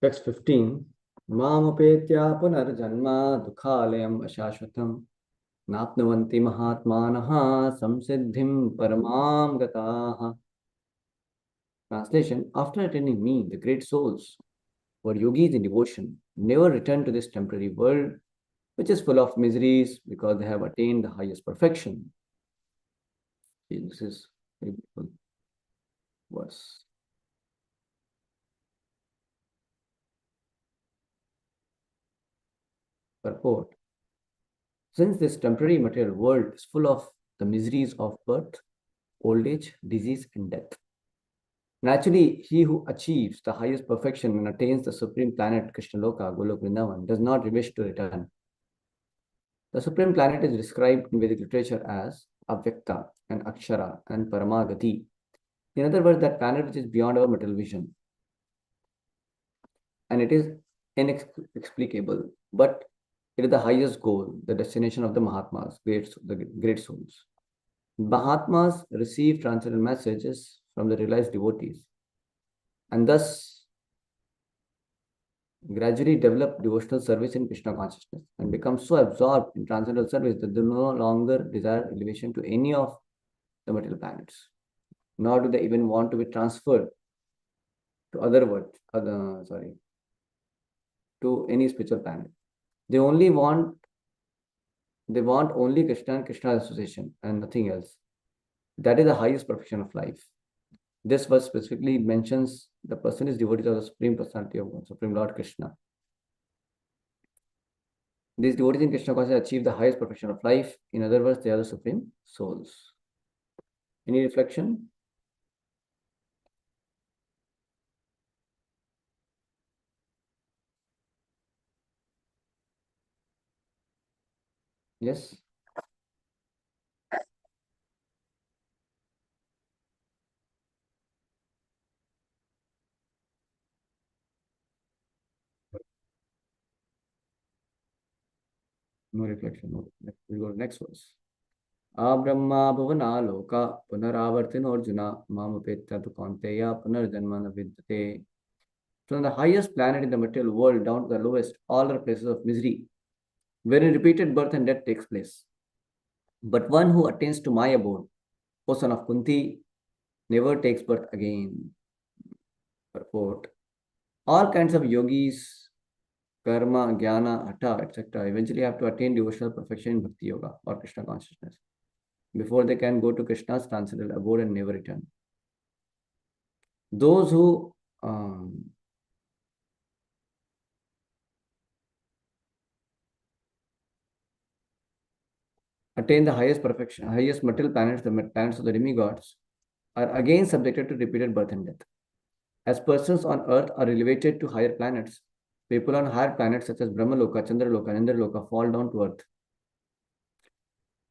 Text 15. Mamapetya punarjanma dukhalayam ashashvatam napnuvanti mahatmanaha samsiddhim paramam gataha. Translation. After attaining me, the great souls who are yogis in devotion never return to this temporary world, which is full of miseries because they have attained the highest perfection. This is a beautiful verse. Purport. Since this temporary material world is full of the miseries of birth, old age, disease, and death, naturally, he who achieves the highest perfection and attains the supreme planet Krishnaloka, Golok Vrindavan, does not wish to return. The supreme planet is described in Vedic literature as Avyakta and Akshara and Paramagati. In other words, that planet which is beyond our material vision. And it is inexplicable, but it is the highest goal, the destination of the Mahatmas, the great souls. Mahatmas receive transcendental messages from the realized devotees and thus gradually develop devotional service in Krishna consciousness and become so absorbed in transcendental service that they no longer desire elevation to any of the material planets, nor do they even want to be transferred to to any spiritual planet. They want only Krishna and Krishna association and nothing else. That is the highest perfection of life. This verse specifically mentions the person is devotee of the Supreme Personality of God, Supreme Lord Krishna. These devotees in Krishna consciousness achieve the highest perfection of life. In other words, they are the supreme souls. Any reflection? Yes? No reflection. No. We'll go to next verse. Abrahma bhavana loka punaravartino arjuna mamapetya tu kaunteya punarjanma na vidyate. From the highest planet in the material world down to the lowest, all are places of misery, wherein repeated birth and death takes place. But one who attains to my abode, O son of Kunti, never takes birth again. Purport. All kinds of yogis, karma, jnana, hatha, etc., eventually have to attain devotional perfection in bhakti yoga or Krishna consciousness before they can go to Krishna's transcendental abode and never return. Those who attain the highest perfection, highest material planets, the planets of the demigods, are again subjected to repeated birth and death. As persons on earth are elevated to higher planets, people on higher planets such as Brahmaloka, Chandraloka, and Indraloka fall down to earth.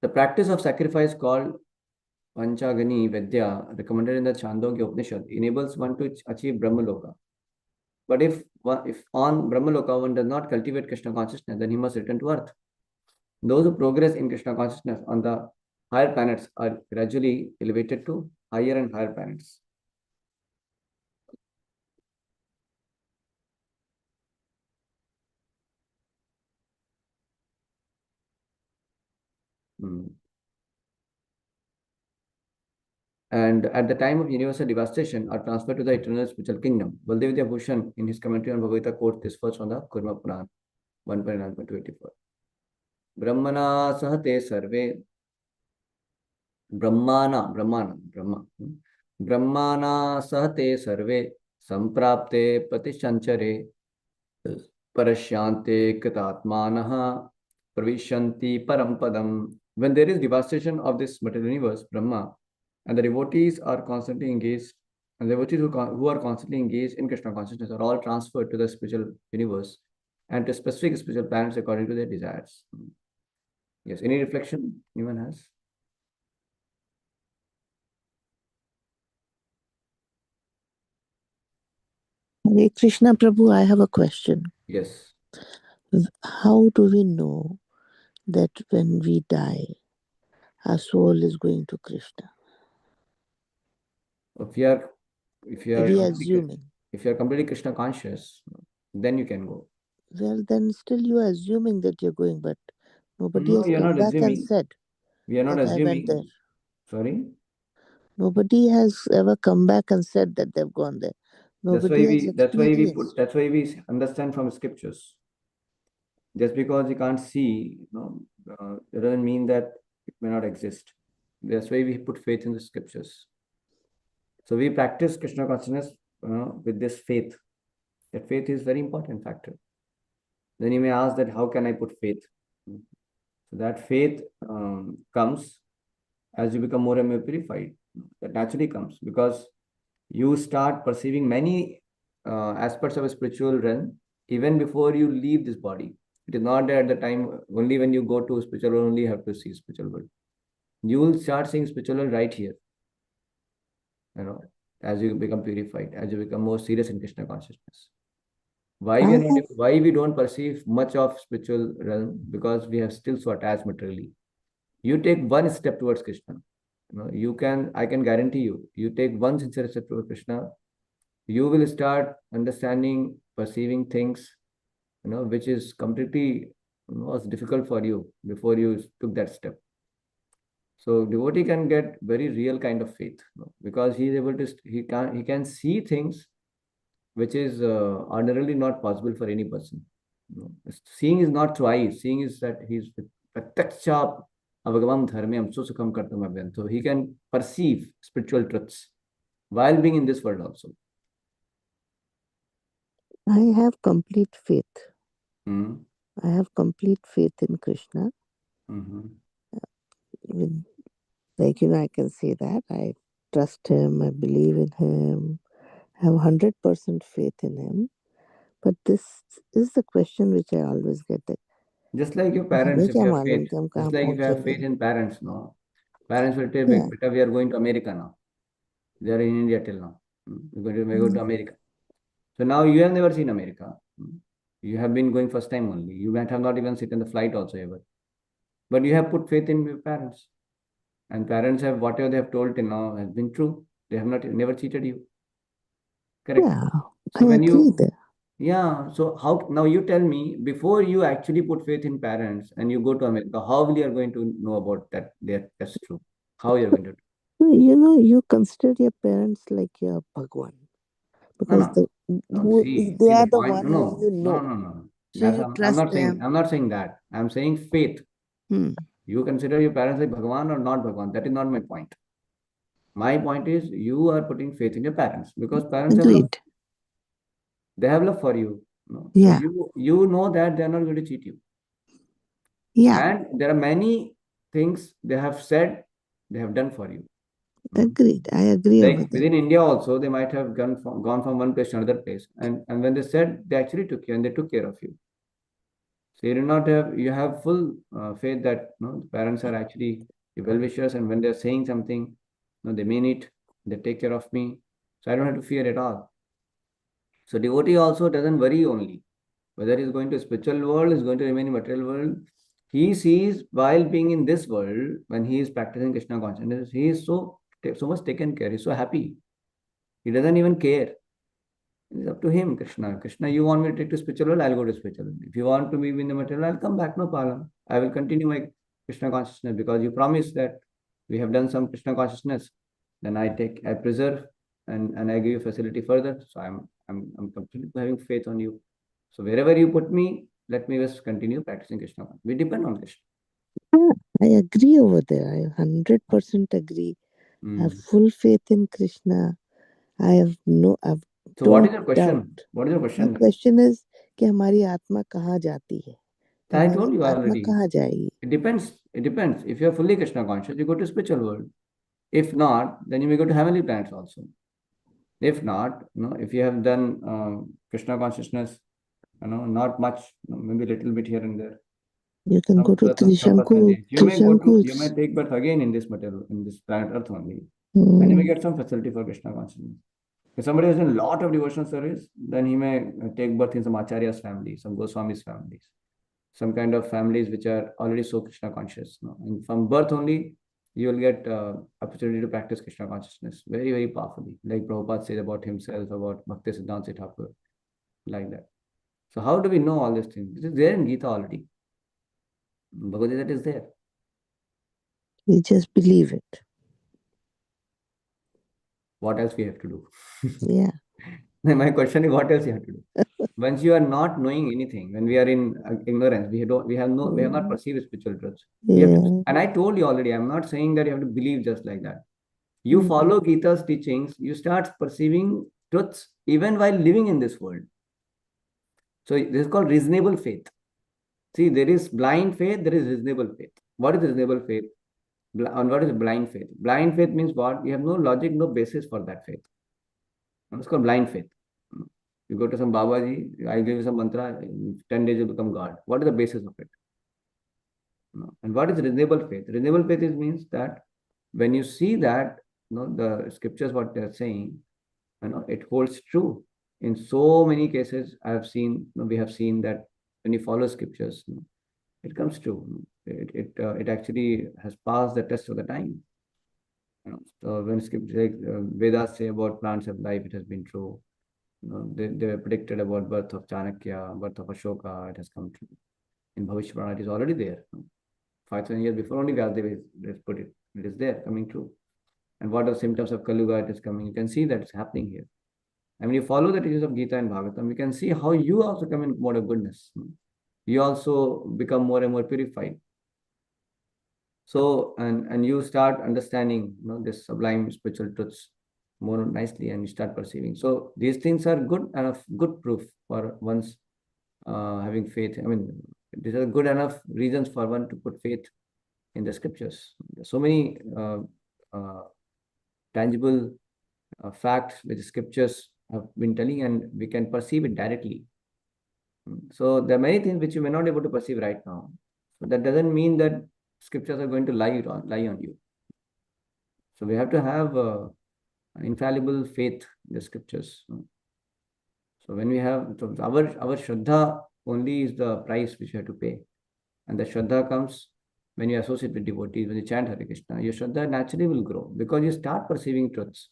The practice of sacrifice called Panchagani Vedya, recommended in the Chandogya Upanishad, enables one to achieve Brahmaloka. But if on Brahmaloka one does not cultivate Krishna consciousness, then he must return to earth. Those who progress in Krishna consciousness on the higher planets are gradually elevated to higher and higher planets. And at the time of universal devastation are transferred to the eternal spiritual kingdom. Baldev Bhushan, in his commentary on Bhagavad Gita, quotes this verse from the Kurma Puran 1.9.24. Brahmana sahate sarve Brahmana sahate sarve samprapte patishanchare parashyante kritatmanaha pravishanti parampadam. When there is devastation of this material universe, Brahma, and the devotees are constantly engaged, and the devotees who are constantly engaged in Krishna consciousness are all transferred to the spiritual universe and to specific spiritual planets according to their desires. Yes, any reflection anyone has? Hare Krishna Prabhu, I have a question. Yes. How do we know that when we die, our soul is going to Krishna? If you are We are assuming. if you are completely Krishna conscious, Then you can go. Well, then still you are assuming that you're going, but nobody No, has you're come not back and assuming. said We are not that I went there. assuming. Sorry. Nobody has ever come back and said that they've gone there. That's Nobody why has we. That's why we put. experienced. That's why we understand from scriptures. Just because you can't see, it doesn't mean that it may not exist. That's why we put faith in the scriptures. So we practice Krishna consciousness with this faith. That faith is very important factor. Then you may ask that how can I put faith? So that faith comes as you become more and more purified. That naturally comes because you start perceiving many aspects of a spiritual realm even before you leave this body. It is not that at the time only when you go to spiritual world only you have to see spiritual world. You will start seeing spiritual world right here, you know, as you become purified, as you become more serious in Krishna consciousness. Why we I are not have, why we don't perceive much of spiritual realm? Because we have still so attached materially. You take one step towards Krishna. I can guarantee you, you take one sincere step towards Krishna, you will start understanding, perceiving things, which is completely was difficult for you before you took that step. So devotee can get very real kind of faith, because he is able to he can see things which is ordinarily not possible for any person. Seeing is not through eyes. Seeing is that he's pratyakshap avagavam dharmyam susukham kartam abhyam. So he can perceive spiritual truths while being in this world also. I have complete faith. Mm-hmm. I have complete faith in Krishna. Mm-hmm. With, I can say that I trust him. I believe in him. I have 100% faith in him. But this is the question which I always get that Just like your हमें parents, if क्या you have मालूम faith, कि हम कहाँ just like if you have पहुंचेंगे. faith in parents, no, parents will tell, Yeah, "Beta, we are going to America now. They are in India till now. We go to mm, America." So now you have never seen America. You have been going first time only. You might have not even sit in the flight also ever. But you have put faith in your parents. And parents have whatever they have told till now has been true. They have not never cheated you. Correct. yeah, I So when agree you there. yeah, so how now you tell me before you actually put faith in parents and you go to America, how will you are going to know about that's true? How you are going to You consider your parents like your Bhagwan no because no no they see the are the point one whom you know. no. So That's you trust them. I'm not saying that. I'm saying faith. Hmm. You consider your parents like Bhagwan or not Bhagwan. That is not my point. My point is you are putting faith in your parents because parents have love. Agreed. They have love for you. So Yeah, you know that they are not going to cheat you. yeah, And there are many things they have said, they have done for you. Mm. agreed. I agree over Like there. within India also, they might have gone from one place to another place. And when they said, they actually took you and they took care of you. So you do not have, you have full faith that the parents are actually well wishers, and when they're saying something, they mean it, they take care of me. So I don't have to fear at all. So devotee also doesn't worry only whether he's going to spiritual world, is going to remain in material world. He sees while being in this world, when he is practicing Krishna consciousness, he is so much taken care. He's so happy. He doesn't even care. It's up to him, Krishna. Krishna, you want me to take to spiritual world, I'll go to spiritual world. If you want to be in the material, I'll come back, no problem. I will continue my Krishna consciousness because you promised that we have done some Krishna consciousness. Then I preserve and I give you facility further. So I'm completely having faith on you. So wherever you put me, let me just continue practicing Krishna. We depend on Krishna. Yeah, I agree over there. I 100% agree. I have Mm. full faith in Krishna. I So what don't is your doubt. question? What is your My question then? question is कि हमारी आत्मा कहाँ जाती है कि I हमारी told you आत्मा already. कहाँ जाएगी. It depends. It depends. If you're fully Krishna conscious, you go to spiritual world. If not, then you may go to heavenly planets also. If not, if you have done Krishna consciousness, not much, maybe a little bit here and there, You can go to some Trishanku. percentage, you may Trishanku's. take birth again in this material, in this planet Earth only, and you may Hmm. get some facility for Krishna consciousness. If somebody has done a lot of devotional service, then he may take birth in some Acharya's family, some Goswami's families, some kind of families which are already so Krishna conscious. And from birth only, you will get opportunity to practice Krishna consciousness very, very powerfully. Like Prabhupada said about himself, about Bhakti Siddhanta Thakur, like that. So how do we know all these things? It is there in Gita already. Bhagavad Gita is there. We just believe it. What else we have to do? Yeah. My question is, what else you have to do? Once you are not knowing anything, when we are in ignorance, we have not Mm. perceived spiritual truths. We have to, Yeah. and I told you already, I'm not saying that you have to believe just like that. You Mm. follow Gita's teachings, you start perceiving truths even while living in this world. So this is called reasonable faith. See, there is blind faith, there is reasonable faith. What is reasonable faith? And what is blind faith? Blind faith means what? You have no logic, no basis for that faith. It's called blind faith. You go to some Babaji, I give you some mantra, in 10 days you become God. What is the basis of it? And what is reasonable faith? Reasonable faith is means that when you see that, the scriptures, what they're saying, it holds true. In so many cases, I have seen, we have seen that when you follow scriptures, it comes true. It actually has passed the test of the time. So when scripture, like, Vedas say about plants of life, it has been true. They were predicted about birth of Chanakya, birth of Ashoka, it has come true. In Bhavishya Purana, it is already there. 5,000 years before only Vyasadeva has put it. It is there, coming true. And what are the symptoms of Kali Yuga? It is coming. You can see that it's happening here. And when you follow the teachings of Gita and Bhagavatam, you can see how you also come in mode of goodness. You also become more and more purified. So, and you start understanding, this sublime spiritual truths more nicely, and you start perceiving. So these things are good enough, good proof for one's having faith. I mean, these are good enough reasons for one to put faith in the scriptures. There's so many uh, tangible facts which scriptures have been telling, and we can perceive it directly. So there are many things which you may not be able to perceive right now. So that doesn't mean that scriptures are going to lie on you. So we have to have infallible faith in the scriptures. So when we have, so our Shraddha only is the price which you have to pay. And the Shraddha comes when you associate with devotees, when you chant Hare Krishna. Your Shraddha naturally will grow because you start perceiving truths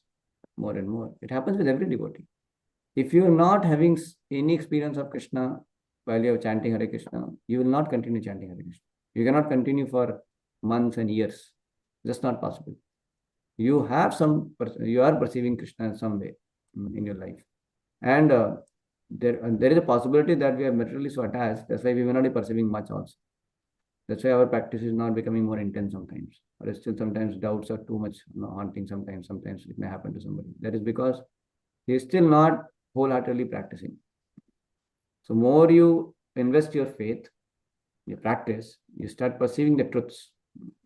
more and more. It happens with every devotee. If you are not having any experience of Krishna while you are chanting Hare Krishna, you will not continue chanting Hare Krishna. You cannot continue for months and years. Just not possible. You have you are perceiving Krishna in some way in your life. And there is a possibility that we are materially so attached. That's why we may not be perceiving much also. That's why our practice is not becoming more intense sometimes. Or still sometimes doubts are too much haunting sometimes. Sometimes it may happen to somebody. That is because he is still not wholeheartedly practicing. So more you invest your faith, your practice, you start perceiving the truths,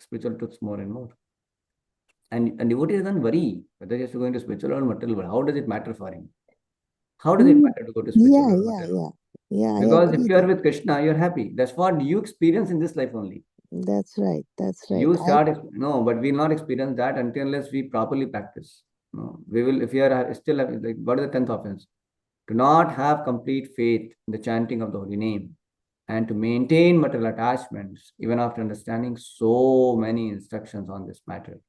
spiritual truths more and more. And devotee doesn't worry whether he is going to spiritual or material world. How does it matter for him? How does it Mm. matter to go to spiritual Yeah, or yeah, material? yeah. Yeah, I Because if agree you are that. with Krishna, you're happy. That's what you experience in this life only. That's right. That's right. You start, no, but we'll not experience that until unless we properly practice. No, we will, if you are still, like, what is the 10th offense? To not have complete faith in the chanting of the holy name and to maintain material attachments even after understanding so many instructions on this matter.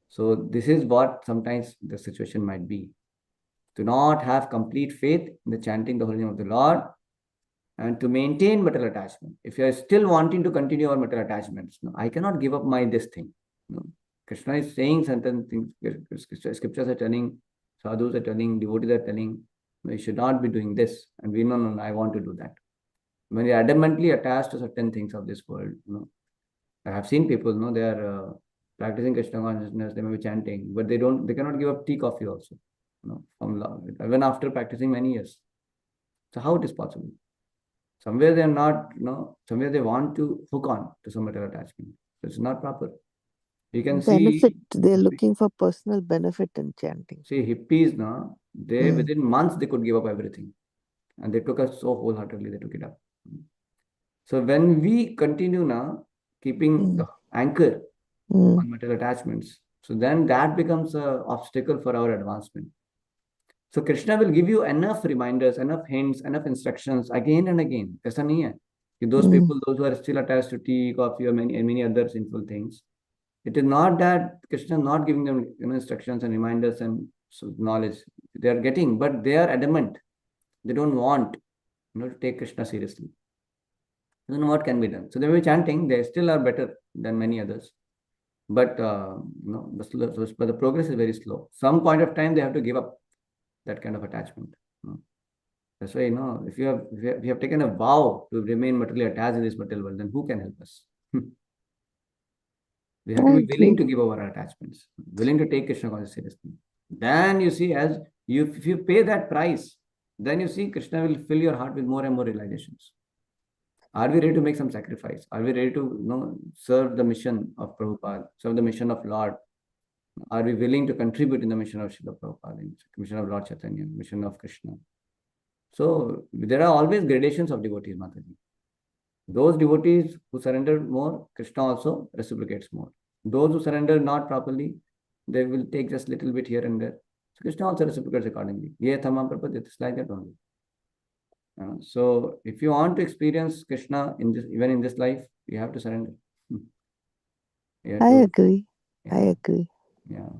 So this is what sometimes the situation might be. To not have complete faith in the chanting the holy name of the Lord and to maintain material attachment. If you are still wanting to continue our material attachments, no, I cannot give up my this thing. No. Krishna is saying certain things, scriptures are telling, sadhus are telling, devotees are telling, no, you should not be doing this. And we know, no, I want to do that. When you are adamantly attached to certain things of this world, I have seen people, they are practicing Krishna consciousness, they may be chanting, but they cannot give up tea, coffee also, from love, even after practicing many years. So how it is possible? Somewhere they are not, somewhere they want to hook on to some material attachment. So it's not proper. You can benefit. see, They're looking for personal benefit in chanting. hippies, no, they Mm. within months they could give up everything. And they took us so wholeheartedly, they took it up. So when we continue now, keeping Mm. the anchor Mm. on material attachments, so then that becomes an obstacle for our advancement. So Krishna will give you enough reminders, enough hints, enough instructions again and again. ऐसा नहीं है कि those Mm. people, those who are still attached to tea, coffee, or many other sinful things, it is not that Krishna is not giving them instructions and reminders and knowledge. They are getting, but they are adamant. They don't want. to take Krishna seriously. Then what can be done? So they were chanting. They still are better than many others, but but the progress is very slow. Some point of time they have to give up that kind of attachment. That's why, if you have taken a vow to remain materially attached in this material world, then who can help us? We have to I be willing agree. to give over our attachments, willing to take Krishna consciousness seriously. Then you see, if you pay that price, then you see Krishna will fill your heart with more and more realizations. Are we ready to make some sacrifice? Are we ready to serve the mission of Prabhupada, serve the mission of Lord? Are we willing to contribute in the mission of Srila Prabhupada, in the mission of Lord Chaitanya, mission of Krishna? So there are always gradations of devotees, Mataji. Those devotees who surrender more, Krishna also reciprocates more. Those who surrender not properly, they will take just little bit here and there. So Krishna also reciprocates accordingly. Ye thamam prapadyate, it's like that only. So if you want to experience Krishna even in this life, you have to surrender. You have I to, agree. I yeah, agree. yeah.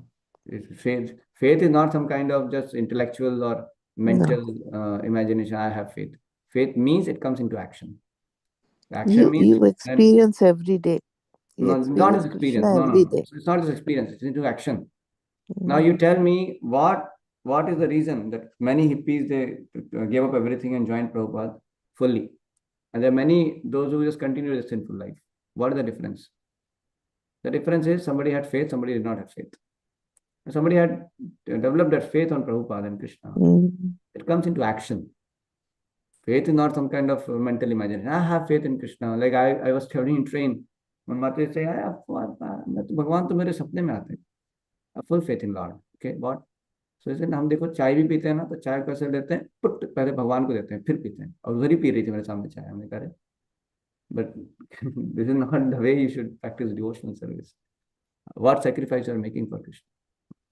Faith is not some kind of just intellectual or No, mental imagination. I have faith. Faith means it comes into action. you Action means you that. experience every day. You No, not as experience experience. Krishna No, no, every no. day. So it's not as experience. It's into action. Now Mm. you tell me what is the reason that many hippies they gave up everything and joined Prabhupada fully, and there are many those who just continue their sinful life. What is the difference? The difference is somebody had faith, somebody did not have faith. Somebody had developed that faith on Prabhupada and Krishna. Mm. It comes into action. Faith is not some kind of mental imagination. I have faith in Krishna. Like I was traveling in train. When Mata say, भगवान तो मेरे सपने में आते हैं. Full faith in Lord. Okay, what? So इसे हम देखो चाय भी पीते हैं ना तो चाय कैसे लेते हैं पुट पहले भगवान को देते हैं फिर पीते हैं और उधर ही पी रही थी मेरे सामने चाय हमने कहा but this is not the way you should practice devotional service. What sacrifice you are making for Krishna?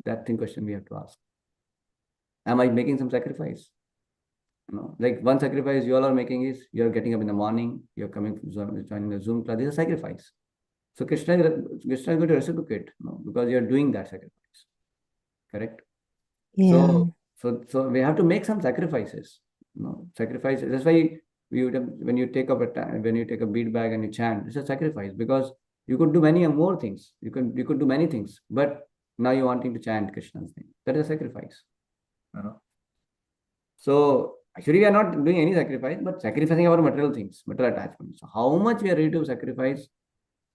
That thing question we have to ask. Am I making some sacrifice? Like one sacrifice you all are making is you're getting up in the morning, you're coming joining the Zoom class. This is a sacrifice. So Krishna is going to reciprocate, because you're doing that sacrifice. Correct? Yeah. So we have to make some sacrifices. Sacrifices. That's why when you take up when you take a bead bag and you chant, it's a sacrifice because you could do many more things. You could do many things, but now you're wanting to chant Krishna's name. That is a sacrifice. So actually, we are not doing any sacrifice, but sacrificing our material things, material attachments. So how much we are ready to sacrifice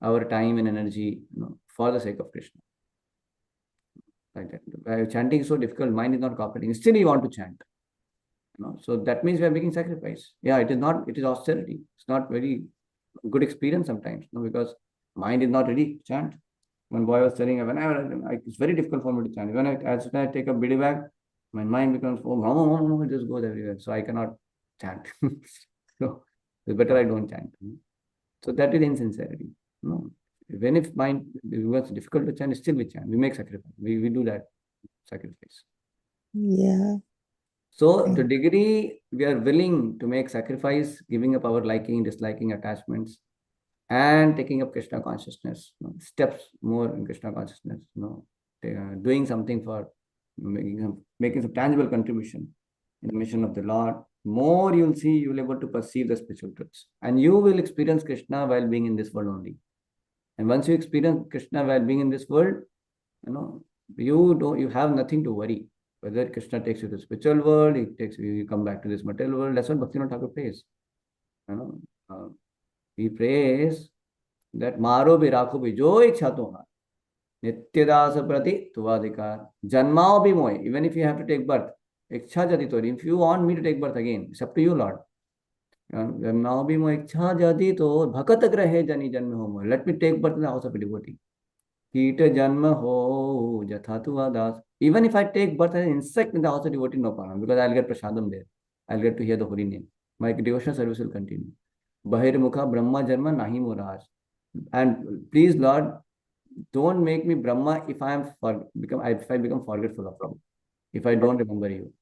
our time and energy, for the sake of Krishna. Like that. Chanting is so difficult. Mind is not cooperating. Still, you want to chant. So that means we are making sacrifice. Yeah, it is not. It is austerity. It's not very good experience sometimes. Because mind is not ready to chant. One boy was telling, it's very difficult for me to chant. As soon as I take a bidi bag, my mind becomes it just goes everywhere. So I cannot chant. So it's better I don't chant. So that is insincerity. No. Even if mind becomes difficult to chant, still we chant. We make sacrifice. We do that sacrifice. Yeah. So to degree we are willing to make sacrifice, giving up our liking, disliking, attachments, and taking up Krishna consciousness, steps more in Krishna consciousness, doing something for making some tangible contribution in the mission of the Lord. More you'll see, you'll be able to perceive the spiritual truths, and you will experience Krishna while being in this world only. And once you experience Krishna while being in this world, you have nothing to worry. Whether Krishna takes you to the spiritual world, you come back to this material world. That's what Bhaktivinoda Thakur prays. He prays that Maro bhi rakho bhi jo ichha tumhar nityadasa prati tuvadikar janmao bhi moy. Even if you have to take birth, ichha jadi tori. If you want me to take birth again, it's up to you, Lord. Janmao bhi moy ichha jadi to bhakat grahe jani janme ho moy. Let me take birth in the house of a devotee. Kita janma ho jathatu adas. Even if I take birth as an insect in the house of devotee, no problem, because I'll get prasadam there. I'll get to hear the holy name. My devotional service will continue. Bahirmukha Brahma Janma Nahi Muraj. And please, Lord, don't make me Brahma if if I become forgetful of you, if I don't remember you,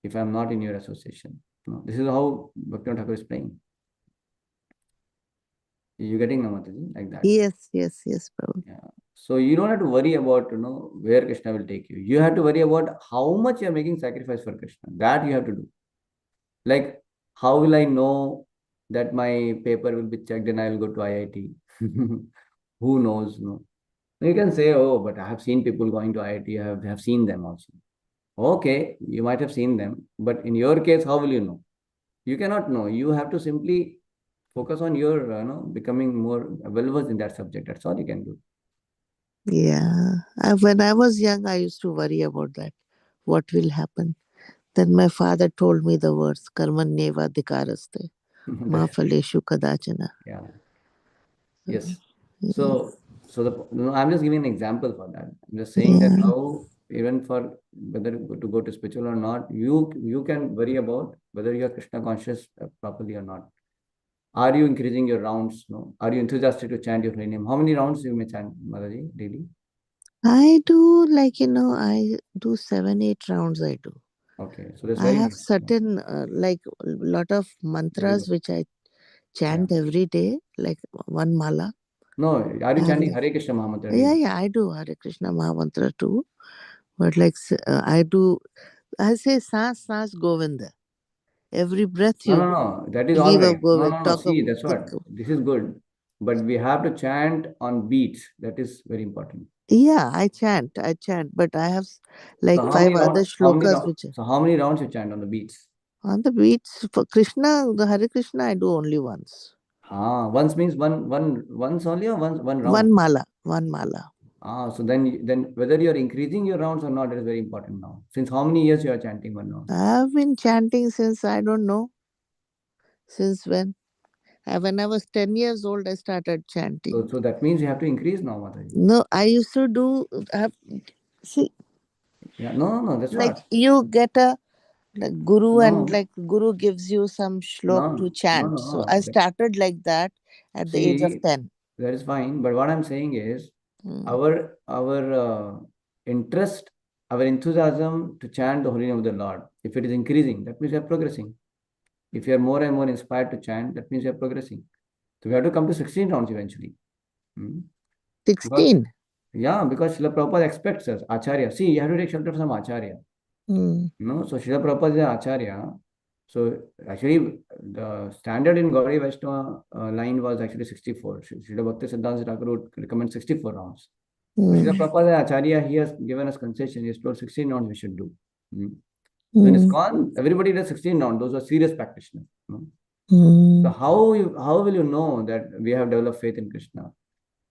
if I'm not in your association. This is how Bhaktivinoda Thakur is praying. You getting Namataji like that? Yes, Prabhu. Yeah. So you don't have to worry about where Krishna will take you. You have to worry about how much you are making sacrifice for Krishna. That you have to do. Like how will I know that my paper will be checked and I will go to IIT? Who knows? No. You can say, oh, but I have seen people going to IIT. I have seen them also. Okay, you might have seen them, but in your case, how will you know? You cannot know. You have to simply focus on your, becoming more well versed in that subject. That's all you can do. Yeah. When I was young, I used to worry about that. What will happen? Then my father told me the words Karmanyeva Dikaraste. Ma That's great. Faleshu Kadachana. Yeah. Yes. So I'm just giving an example for that. I'm just saying that Yeah. how even for whether to go to spiritual or not, you can worry about whether you are Krishna conscious properly or not. Are you increasing your rounds? No. Are you enthusiastic to chant your holy name? How many rounds you may chant, Mataji, daily? I do I do 7, 8 rounds. I do. Okay, so that's I very have nice. certain like a lot of Very mantras good. which I Yeah. chant every day, like one mala. No, are you I have chanting like Hare Krishna Mahamantra yeah, daily? yeah, I do Hare Krishna Mahamantra too. But I say Saas Saas Govinda. Every breath No, no, you no. That is all believe right. of No, Govind, no, no. talk of See, that's think what. of. This is good. But we have to chant on beats. That is very important. Yeah, I chant, but I have So like how five many other rounds? How many shlokas rounds? which So how many rounds you chant on the beats? on the beats for Krishna, the Hare Krishna I do only once. Once means once only or one round. One mala. So then whether you are increasing your rounds or not, that is very important now. Since how many years you are chanting one round? I've been chanting since I don't know since when. When I was 10 years old, I started chanting. So that means you have to increase now, Mataji. No, I used to do. See, Yeah, no, no, no, that's like what. you get a like guru and No, like guru gives you some shlok no, to no, chant. no, So I no. started like that at the age of See, 10. that is fine. But what I'm saying is Mm. our interest, our enthusiasm to chant the holy name of the Lord, if it is increasing, that means you are progressing. If you are more and more inspired to chant, that means you are progressing. So we have to come to 16 rounds eventually. Hmm. Because 16. yeah, because Srila Prabhupada expects us, Acharya. See, you have to take shelter from Acharya. Mm. So Srila Prabhupada is an Acharya. So actually, the standard in Gauri Vaishnava line was actually 64. Srila Bhakti Siddhanta Thakur would recommend 64 rounds. But Srila Mm. Prabhupada is Acharya, he has given us concession. He has told 16 rounds we should do. Hmm. So in Mm. ISKCON, everybody does 16 rounds. Those are serious practitioners. So Mm. how will you know that we have developed faith in Krishna?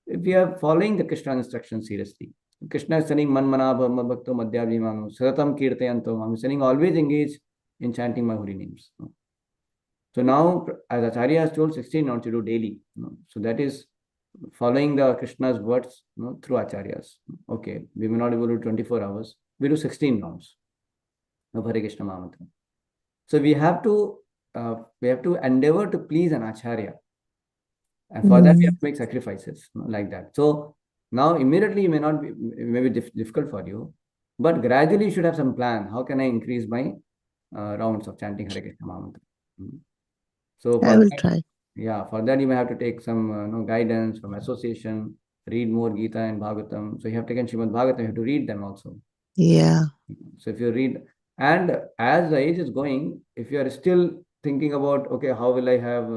If we are following the Krishna instructions seriously. Krishna is saying, Man manabha bhakto madhyabhimam saratam kirtayanto. I'm saying always engage in chanting my holy names. So now, as Acharya has told, 16 rounds you do daily. So that is following the Krishna's words through Acharyas. Okay, we may not be able to do 24 hours. We do 16 rounds of Hare Krishna Mahamantra. So we have to endeavor to please an Acharya. And for that, we have Mm. to make sacrifices like that. So now, immediately, it may not be, it may be difficult for you, but gradually, you should have some plan. How can I increase my rounds of chanting Hare Krishna Mahamantra? Mhm. So I for will that, try. yeah, for that, you may have to take some guidance from association, read more Gita and Bhagavatam. So you have taken Srimad Bhagavatam, you have to read them also. Yeah. So if you read, and as the age is going, if you are still thinking about, okay, how will I have,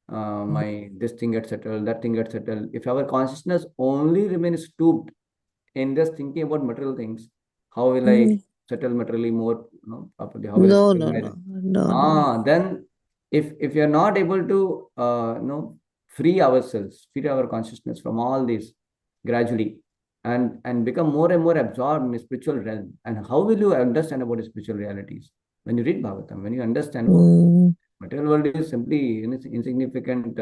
my this thing get settled, that thing get settled. If our consciousness only remains stooped in just thinking about material things, how will I Mm. settle materially more, properly? How will I No, settle no, my no, no, no. then if you're not able to free our consciousness from all these gradually and become more and more absorbed in the spiritual realm. And how will you understand about the spiritual realities? When you read Bhagavatam, when you understand, oh, Mm. material world is simply insignificant,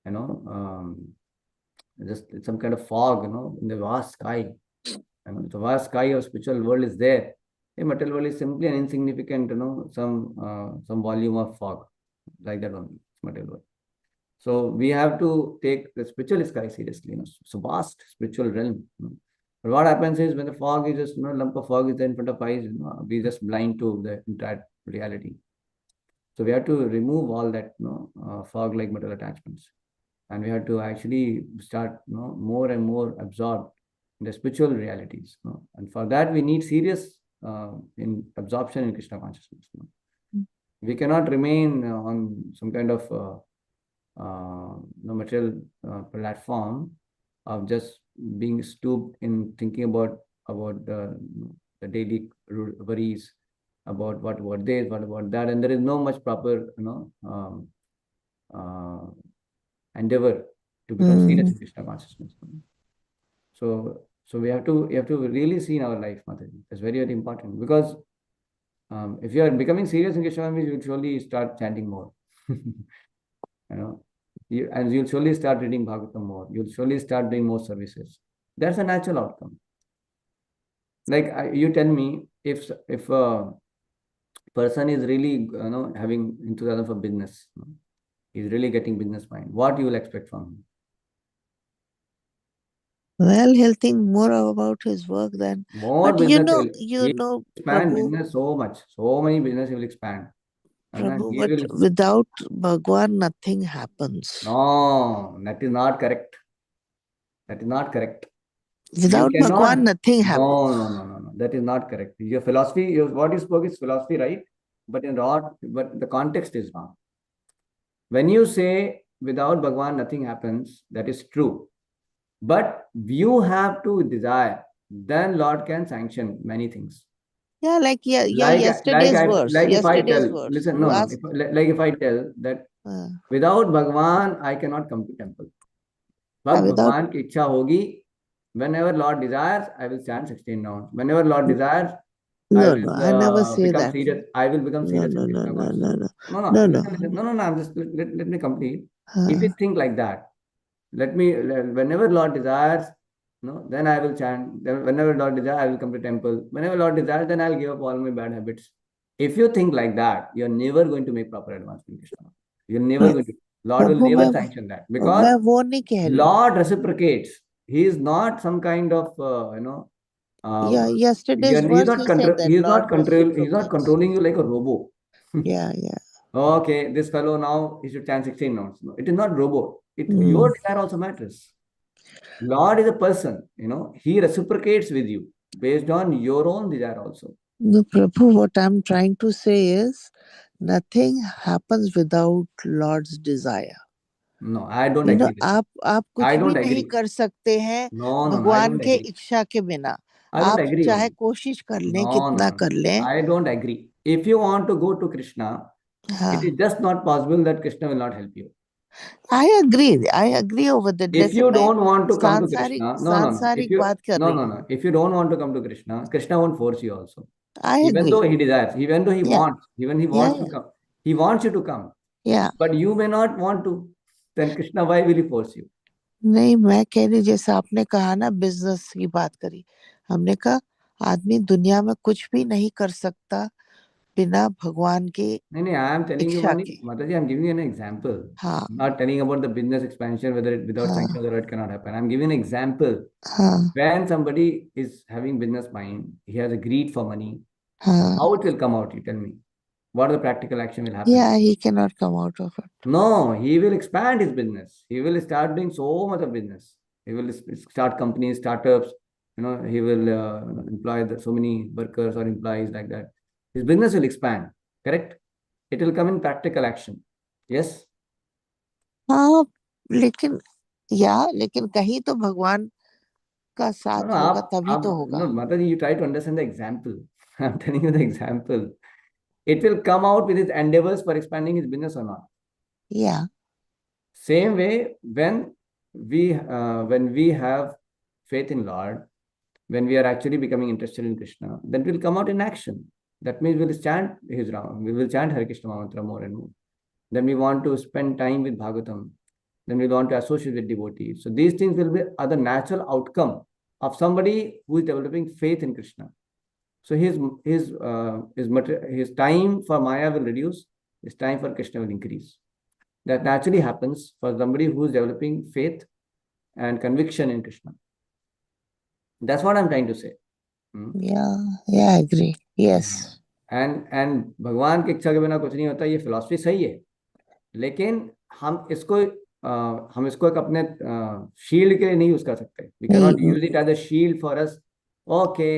you know, just some kind of fog, in the vast sky. The vast sky of spiritual world is there. A material world is simply an insignificant, some volume of fog, like that only. Material world. So we have to take the spiritual sky seriously. It's a vast spiritual realm. But what happens is when the fog is just, lump of fog is there in front of eyes, we just blind to the entire reality. So we have to remove all that, fog-like material attachments, and we have to actually start, more and more absorbed in the spiritual realities. And for that, we need serious in absorption in Krishna consciousness. We cannot remain on some kind of no material platform of just being stooped in thinking about the daily worries about what this, what about that, and there is no much proper uh, endeavor to become serious Mm. in Krishna consciousness. So we have to really see in our life, Mataji. It's very, very important because if you are becoming serious in Krishna consciousness, you will surely start chanting more. You know, and you'll surely start reading Bhagavatam more. You'll surely start doing more services. That's a natural outcome. Like you tell me, if a person is really having enthusiasm for business, he's really getting business mind. What you will expect from him? Well, he'll think more about his work than. More But business. you He know, will expand Prabhu, business so much. So many business he will expand. And then Prabhu, he but will. without Bhagwan, nothing happens. No, that is not correct. That is not correct. You Without Bhagwan, cannot. nothing No, happens. no, no, no, no. That is not correct. Your philosophy, what you spoke is philosophy, right? But the context is wrong. When you say without Bhagwan nothing happens, that is true. But you have to desire, then Lord can sanction many things. Yeah, Like if I Yesterday's tell, verse. listen, You no, no. ask. Like if I tell that Uh, without Bhagwan I cannot come to temple. yeah, भक्त without. भगवान की इच्छा होगी. Whenever Lord desires, I will chant 16 rounds. Whenever Lord desires, I No, no, will I never say become that. serious. I will become No, serious in no, no, Krishna no, no, consciousness. no, No, no, no, no. listen, listen. No, no, no. I'm just let me complete. If you Uh, think like that, whenever Lord desires, no, then I will chant. Then whenever Lord desires, I will come to temple. Whenever Lord desires, then I'll give up all my bad habits. If you think like that, you're never going to make proper advancement in Krishna. You're never मैं going to. Lord will Prabhu never sanction that because मैं वो नहीं कह रही हूँ. Lord reciprocates. He is not some kind of Yeah, yesterday's he's verse not he said control. that He's not Lord control. He's not reciprocates. controlling you like a robot. Yeah, yeah. Okay, this fellow now he should chant 16 notes. No, it is not robot. Mm. Your desire also matters. Lord is a person. He reciprocates with you based on your own desire also. No, Prabhu, what I'm trying to say is nothing happens without Lord's desire. No, I don't agree with that. आप I कुछ भी don't नहीं agree. कर सकते हैं No, no, no. I भगवान don't के agree. इच्छा के बिना. I don't आप agree on चाहे it. कोशिश कर लें No, no, कितना no, no. कर लें. I don't agree. If you want to go to Krishna, it is हाँ, just not possible that Krishna will not help you. I agree over that. If जैसे you मैं don't want to come to सांसारिक Krishna, no, no, no. सांसारिक बात कर No, रही no, हूँ. no. If you don't want to come to Krishna, Krishna won't force you also. I Even though agree. he desires, even though he Yeah, wants, even he yeah, wants to yeah, come, he wants you to come. yeah. But you may not want to. Then Krishna, why will he force you? नहीं, मैं कह रही जैसे आपने कहा ना, business की बात करी. हमने कहा आदमी दुनिया में कुछ भी नहीं कर सकता बिना भगवान की No, no, I am telling you इच्छा one, के. Mataji, I am giving you an example. हाँ, I'm not telling about the business expansion, whether without sanction हाँ, of the Lord cannot happen. I'm giving an example. हाँ, When somebody is having business mind, he has a greed for money. हाँ. How it will come out? You tell me. What the practical action will happen? Yeah, he cannot come out of it. No, he will expand his business. He will start doing so much of business. He will start companies, startups. He will employ so many workers or employees like that. His business will expand. Correct? It will come in practical action. Yes. हाँ, लेकिन लेकिन कहीं तो भगवान का No, no, साथ होगा तभी तो no, होगा. Mataji, you try to understand the example. I'm telling you the example. It will come out with his endeavors for expanding his business or not. Yeah, Same way, when we have faith in Lord, when we are actually becoming interested in Krishna, then it will come out in action. That means we'll chant his Ram, we will chant Hare Krishna mantra more and more. Then we want to spend time with Bhagavatam. Then we want to associate with devotees. So these things will be other natural outcome of somebody who is developing faith in Krishna. So his time for Maya will reduce. His time for Krishna will increase. That naturally happens for somebody who is developing faith and conviction in Krishna. That's what I'm trying to say. Hmm? yeah, I agree. Yes. And भगवान की इच्छा के बिना कुछ नहीं होता. ये philosophy सही है, लेकिन हम इसको एक अपने शील्ड के लिए नहीं यूज कर सकते. वी कैन नॉट नहीं, use it as a shield for us. Okay,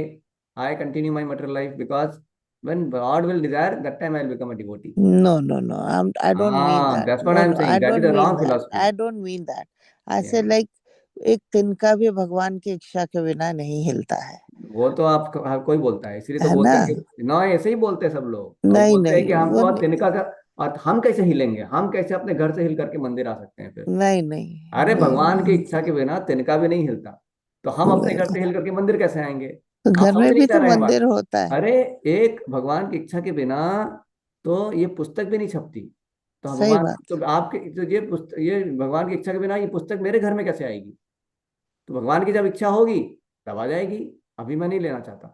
I continue my material life because When Lord will desire, that time I'll become a devotee. No, no, no. I don't mean Ah, that. that's what No, I'm no, I saying. That is don't a mean wrong that. philosophy. I don't mean that. I say Yeah. like एक तिनका भी भगवान की इच्छा के बिना नहीं हिलता है। वो तो आप हर कोई बोलता है, इसीलिए तो है बोलते ना? हैं कि ना, ऐसे ही बोलते हैं सब लोग, और नहीं बोलते हैं कि नहीं, हम वो तो तिनका का, और हम कैसे हिलेंगे, हम कैसे अपने घर से हिल करके मंदिर आ सकते हैं फिर। नहीं नहीं अरे भगवान की नहीं, इच्छा के बिना तिनका भी नहीं हिलता, तो हम अपने घर से हिल करके मंदिर कैसे आएंगे? तो आप घर समझ में नहीं भी पा तो रहे हैं मंदिर बात। होता है। अरे एक भगवान की इच्छा के बिना तो ये पुस्तक भी नहीं छपती। तो सही भगवान, बात। तो आपके, तो ये पुस्तक, ये भगवान की इच्छा के बिना ये पुस्तक मेरे घर में कैसे आएगी? तो भगवान की जब इच्छा होगी तब आ जाएगी। अभी मैं नहीं लेना चाहता,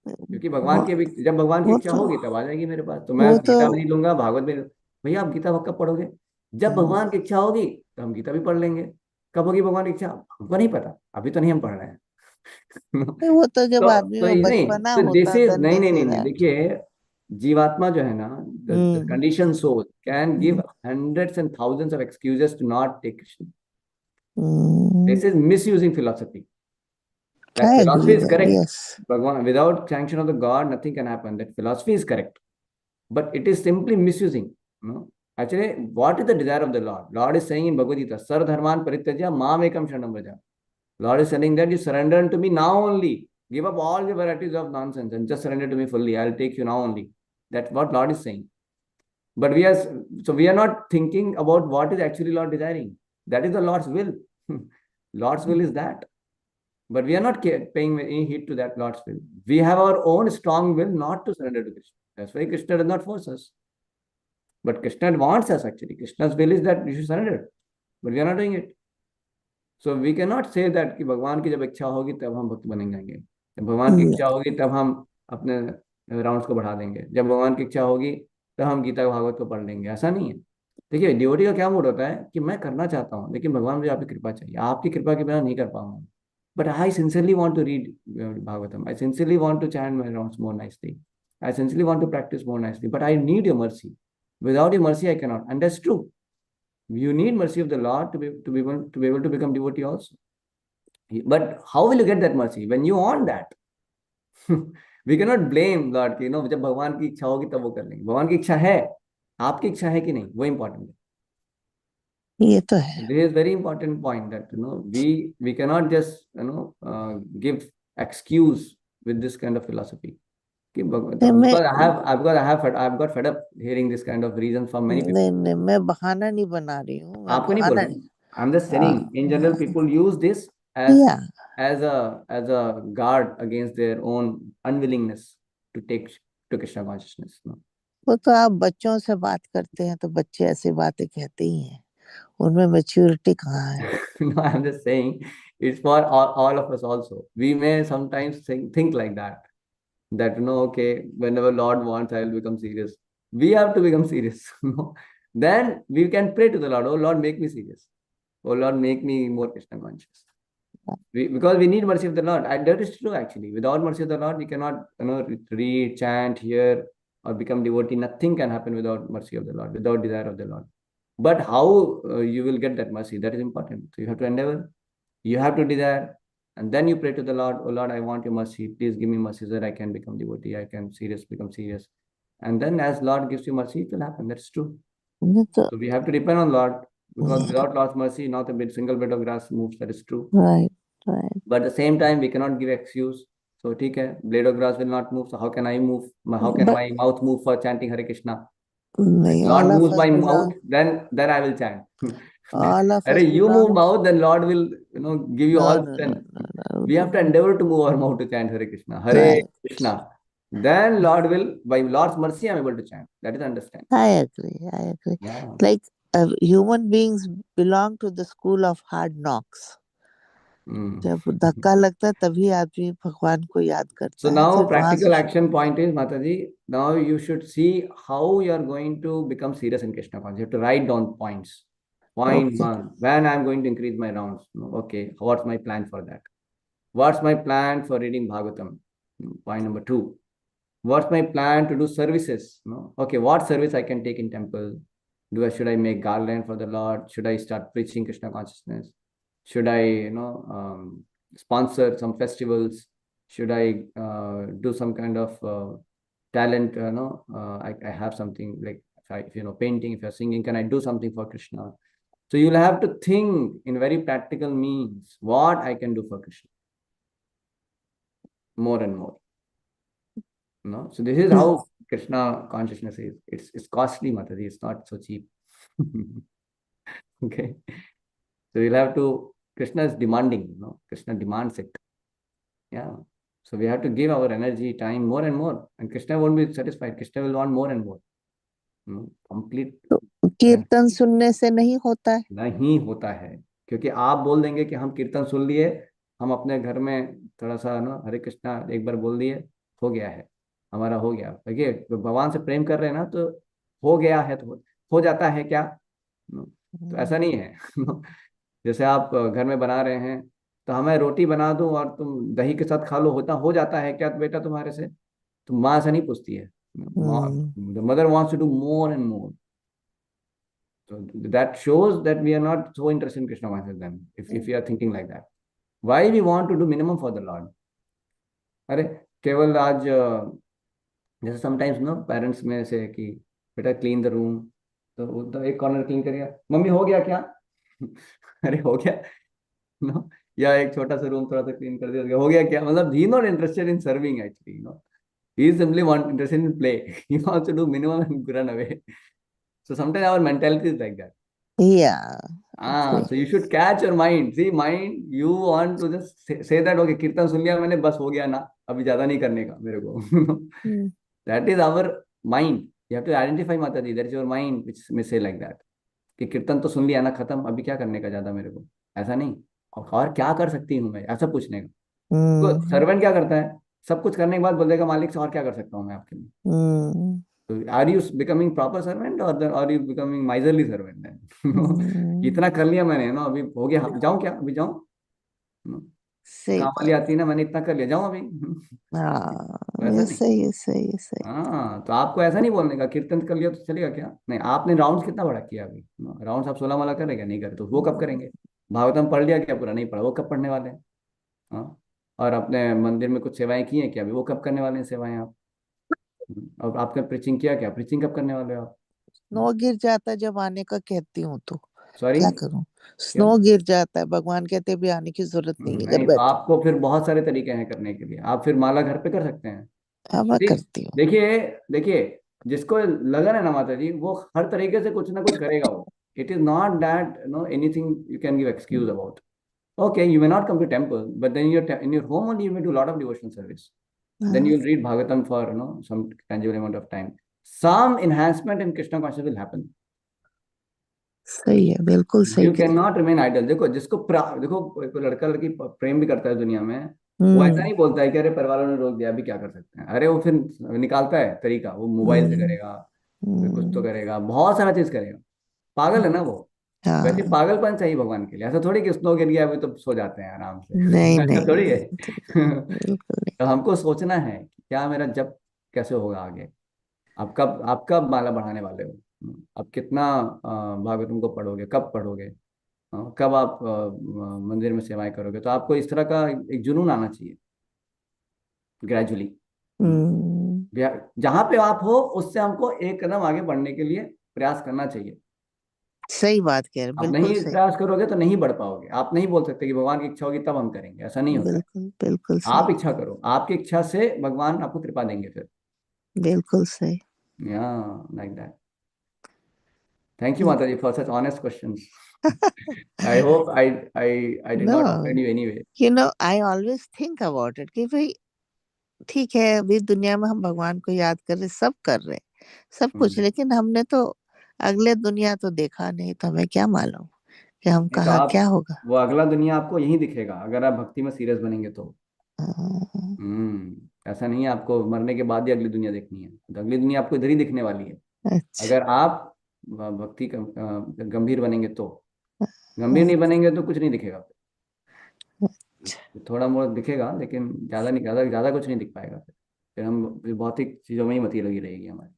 क्योंकि वो भगवान की जब भगवान की वो इच्छा तो होगी तब आ जाएगी मेरे पास, तो मैं वो तो गीता भी नहीं लूंगा, भागवत भी नहीं। भैया आप गीता कब पढ़ोगे? जब भगवान की इच्छा होगी तो हम गीता भी पढ़ लेंगे। कब होगी भगवान की इच्छा, हमको नहीं पता, अभी तो नहीं हम पढ़ रहे हैं। वो तो जब आदमी तो में नहीं, बचपना तो दिस होता, इज, देन नहीं दे नहीं से नहीं नहीं, दैट। देखिए, जीवात्मा जो है ना, the hmm. Condition soul can give hundreds and thousands of excuses to not take Krishna. Hmm. This is misusing philosophy. That I philosophy agree is there, correct. Yes. Bhagwan, without sanction of the God, nothing can happen. That philosophy is correct, but it is simply misusing. No? Actually, what is the desire of the Lord? Lord is saying in Bhagavad Gita, Sar dharman parityaja mam ekam sharanam vraja. Lord is saying that you surrender unto me now only. Give up all the varieties of nonsense and just surrender to me fully. I'll take you now only. That's what Lord is saying. But we are, so we are not thinking about what is actually Lord desiring. That is the Lord's will. Lord's will is that. But we are not paying any heed to that Lord's will. We have our own strong will not to surrender to Krishna. That's why Krishna does not force us. But Krishna wants us actually. Krishna's will is that we should surrender. But we are not doing it. So we cannot say that कि भगवान की जब इच्छा होगी तब हम भक्त बन जाएंगे, जब भगवान की इच्छा होगी तब हम अपने राउंड्स को बढ़ा देंगे, जब भगवान की इच्छा होगी तब हम गीता भागवत को पढ़ लेंगे। ऐसा नहीं है। देखिए डिवोटी का क्या मूड होता है कि मैं करना चाहता हूँ, लेकिन भगवान मुझे आपकी कृपा चाहिए, आपकी कृपा के बिना नहीं कर पाऊंगा। But I sincerely want to read Bhagavatam. I sincerely want to chant my rounds more nicely. I sincerely want to practice more nicely. But I need your mercy. Without your mercy, I cannot. And that's true. You need mercy of the Lord to be able to become devotee also. But how will you get that mercy when you want that? We cannot blame Lord कि जब भगवान की इच्छा होगी तब वो कर लेंगे। भगवान की इच्छा है, आपकी इच्छा है कि नहीं, वो इम्पोर्टेंट है। ये तो है। This is very important point that we cannot just give excuse with this kind of philosophy. नहीं मैं Because I've got fed up hearing this kind of reasons from many people. नहीं नहीं, मैं बहाना नहीं बना रही हूँ, मैं आपको नहीं बोल बहाना रहा नहीं। हूँ, I'm just saying in general people use this as या as a guard against their own unwillingness to take to Krishna consciousness. No, वो तो आप बच्चों से बात करते हैं तो बच्चे ऐसी बातें कहते ही हैं, उनमें मैच्योरिटी कहाँ है? no, I'm just saying it's for all of us also. We may sometimes think like that. That okay, whenever Lord wants, I will become serious. We have to become serious. Then we can pray to the Lord. Oh Lord, make me serious. Oh Lord, make me more Krishna conscious. Because we need mercy of the Lord. And that is true actually. Without mercy of the Lord, we cannot read, chant, hear, or become devotee. Nothing can happen without mercy of the Lord, without desire of the Lord. But how you will get that mercy, that is important. So you have to endeavor, you have to desire, and then you pray to the Lord, oh Lord, I want your mercy. Please give me mercy so that I can become devotee, I can become serious. And then as Lord gives you mercy, it will happen. That's true. नहीं तो So we have to depend on Lord, because without Lord's mercy, not a single bit of grass moves. That is true. Right right. But at the same time, we cannot give excuse. So, okay, blade of grass will not move. So how can I move? How can but my mouth move for chanting Hare Krishna? If नहीं, Lord all of moves us my mouth, belong, then I will chant. All of Arre, us you move belongs. mouth, then Lord will give you no all no no strength. We have to no, endeavor to move our mouth to chant Hare Krishna. Hare right. Krishna. Then Lord will, by Lord's mercy, I am able to chant. That is understand. I agree. Yeah. Like human beings belong to the school of hard knocks. Mm. जब धक्का लगता है तभी आदमी भगवान को याद So करता है, now फिर वहां से practical शुरू action होता point is Mataji, now you should see how you are going to become serious in Krishna consciousness. You have to write down points. है। Point okay. one, when I'm going to increase my rounds. Okay, what's my plan for that? What's my plan for reading Bhagavatam? Point number two, what's my plan to do services? Okay, what service I can take in temple? Should I make garland for the Lord? Should I start preaching Krishna consciousness? Should I sponsor some festivals? Should I do some kind of talent, I have something like, if you know, painting, if you're singing, can I do something for Krishna? So you'll have to think in very practical means what I can do for Krishna more and more. So this is Mm. how Krishna consciousness is. It's costly, Mataji. It's not so cheap. Okay. So you'll have to, Krishna is demanding, Krishna demands it. Yeah. So we have to give our energy, time more and more. And Krishna won't be satisfied. Krishna will want more and more. Complete. तो कीर्तन सुनने से नहीं होता है। नहीं होता है, क्योंकि आप बोल देंगे कि हम कीर्तन सुन लिए, हम अपने घर में थोड़ा सा ना हरे कृष्णा एक बार बोल दिए, हो गया है, हमारा हो गया। देखिए, भगवान से प्रेम कर रहे हैं ना, तो हो गया है तो हो जाता है क्या? तो ऐसा नहीं है। जैसे आप घर में बना रहे हैं, तो हमें रोटी बना दूं और तुम दही के साथ खा लो, होता हो जाता है क्या बेटा तुम्हारे से? तो माँ ऐसा नहीं पूछती है। Hmm. Mother wants to do more and more. So that shows that we are not so interested in Krishna consciousness then, if you are thinking like that. Why we want to do minimum for the Lord? अरे केवल आज जैसे sometimes no parents में से कि बेटा clean the room, तो एक कॉर्नर क्लीन कर गया, मम्मी हो गया क्या? अरे हो गया, नो। या एक छोटा सा रूम थोड़ा सा क्लीन कर दिया, हो गया क्या? मतलब he not interested in serving actually, he is simply want interested in play. He wants to do minimum and run away. So sometimes our mentality is like that. Yeah, So agree. you should catch your mind. See, mind, you want to just say that, okay, कीर्तन सुन लिया मैंने, बस हो गया ना, अभी ज्यादा नहीं करने का मेरे को। Mm. That is our mind. You have to identify, माता जी, that is your mind which may say like that. कि कीर्तन तो सुन लिया ना, खत्म, अभी क्या करने का ज्यादा मेरे को? ऐसा नहीं। और क्या कर सकती हूँ मैं, ऐसा पूछने का। तो Mm. सर्वेंट क्या करता है? सब कुछ करने के बाद बोल देगा मालिक से, और क्या कर सकता हूँ मैं आपके लिए? Mm. तो are you becoming proper servant, और are you becoming miserly servant? Mm. इतना कर लिया मैंने, अभी हो गया, जाऊं क्या? अभी जाऊं? नो। सही काम वाली बात। आती है ना, मैंने इतना कर लिया, जाऊं अभी? हाँ, तो ऐसा ये नहीं। सही है, सही है, सही। तो आपको ऐसा नहीं बोलने का कीर्तन कर लिया तो चलेगा क्या? नहीं, आपने राउंड्स कितना बड़ा किया अभी? राउंड्स आप 16 माला करें क्या? नहीं करे तो वो कब करेंगे? भागवतम पढ़ लिया क्या? पूरा नहीं पढ़ा, वो कब पढ़ने वाले हैं? हाँ। और अपने मंदिर में कुछ सेवाएं की हैं क्या? अभी वो कब करने वाले हैं सेवाएं आप? और आपने प्रीचिंग किया क्या? प्रीचिंग कब करने वाले हो आप? स्नो गिर जाता है जब आने का कहती हूँ तो सॉरी, क्या करूं। क्या? स्नो गिर जाता है, भगवान कहते भी आने की जरूरत नहीं है, घर नहीं, तो बैठो। आपको फिर बहुत सारे तरीके हैं करने के लिए, आप फिर माला घर पे कर सकते हैं। हाँ, मैं देख करती हूँ। देखिए देखिए, जिसको लगन है ना माता जी, वो हर तरीके से कुछ ना कुछ करेगा वो। It is not that anything you can give excuse about. Okay, you may not come to temple, but then in your home only you may do a lot of devotional service. Then हाँ, you'll read Bhagavatam for some tangible amount of time. Some enhancement in Krishna consciousness will happen. सही है, बिल्कुल सही you कह can रहे not remain idol. देखो, देखो, कोई लड़का लड़की प्रेम भी करता है दुनिया में, हो। वो ऐसा नहीं बोलता है कि अरे परिवार वालों ने रोक दिया, अभी क्या कर सकते हैं। अरे वो फिर निकालता है तरीका, वो मोबाइल से हम्म। करेगा, फिर कुछ तो हम्म। करेगा, बहुत सारा चीज करेगा। पागल है ना वो। वैसे हाँ। पागलपन चाहिए भगवान के लिए, ऐसा थोड़ी कि स्नो गिर गया अभी तो सो जाते हैं आराम से। नहीं ऐसा नहीं थोड़ी है। नहीं, बिल्कुल नहीं। तो हमको सोचना है कि क्या मेरा जब कैसे होगा आगे। आप कब माला बढ़ाने वाले हो? आप कितना भागवतम को पढ़ोगे, कब पढ़ोगे? कब आप मंदिर में सेवाएं करोगे? तो आपको इस तरह का एक जुनून आना चाहिए ग्रेजुअली। हम्म। जहां पे आप हो उससे हमको एक कदम आगे बढ़ने के लिए प्रयास करना चाहिए। सही बात कह रहे, आप बिल्कुल नहीं सही। प्रयास करोगे तो नहीं बढ़ पाओगे। आप नहीं बोल सकते कि भगवान की इच्छा होगी तब हम करेंगे, ऐसा नहीं होता है। बिल्कुल बिल्कुल आप सही। इच्छा करो, आपकी इच्छा से भगवान आपको कृपा देंगे फिर। बिल्कुल सही। या लाइक दैट। थैंक यू माता जी for such honest questions. I hope I did no, not offend you anyway. I always think about it कि भाई ठीक है, अभी दुनिया में हम भगवान को याद कर रहे, सब कर रहे, सब कुछ, लेकिन हमने तो अगले दुनिया तो देखा नहीं, तो हमें क्या मालूम कि हम नहीं तो कहाँ क्या आप, होगा। वो अगला दुनिया आपको यहीं दिखेगा अगर आप भक्ति में सीरियस बनेंगे तो। हाँ, ऐसा नहीं है आपको मरने के बाद ही अगली दुनिया देखनी है, तो अगली दुनिया आपको इधर ही दिखने वाली है। अच्छा। अगर आप भक्ति गंभीर बनेंगे तो। गंभीर नहीं बनेंगे तो कुछ नहीं दिखेगा। थोड़ा बहुत दिखेगा लेकिन ज्यादा नहीं, ज्यादा ज्यादा कुछ नहीं दिख पाएगा। फिर हम फिर भौतिक चीजों में ही मती लगी रहेगी हमारी।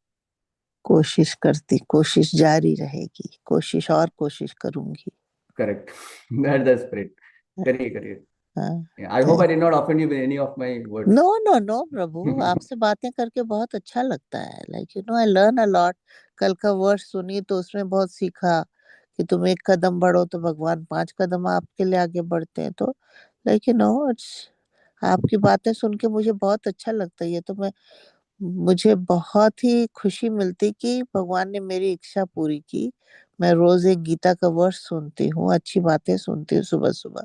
कोशिश करती, कोशिश जारी रहेगी, कोशिश और कोशिश करूंगी। करेक्ट। That the spirit. करिए करिए। हाँ, Yeah, I hope I did not offend you with any of my words. No no no प्रभु, आपसे बातें करके बहुत अच्छा लगता है। Like you know I learn a lot. कल का वर्ष सुनी तो उसमें बहुत सीखा कि तुम एक कदम बढ़ो तो भगवान 5 कदम आपके लिए आगे बढ़ते हैं। तो लाइक यू नो इट्स, आपकी बातें सुन के मुझे बहुत अच्छा लगता है। ये तो मैं, मुझे बहुत ही खुशी मिलती कि भगवान ने मेरी इच्छा पूरी की। मैं रोज एक गीता का वर्ष सुनती हूँ, अच्छी बातें सुनती हूँ सुबह सुबह।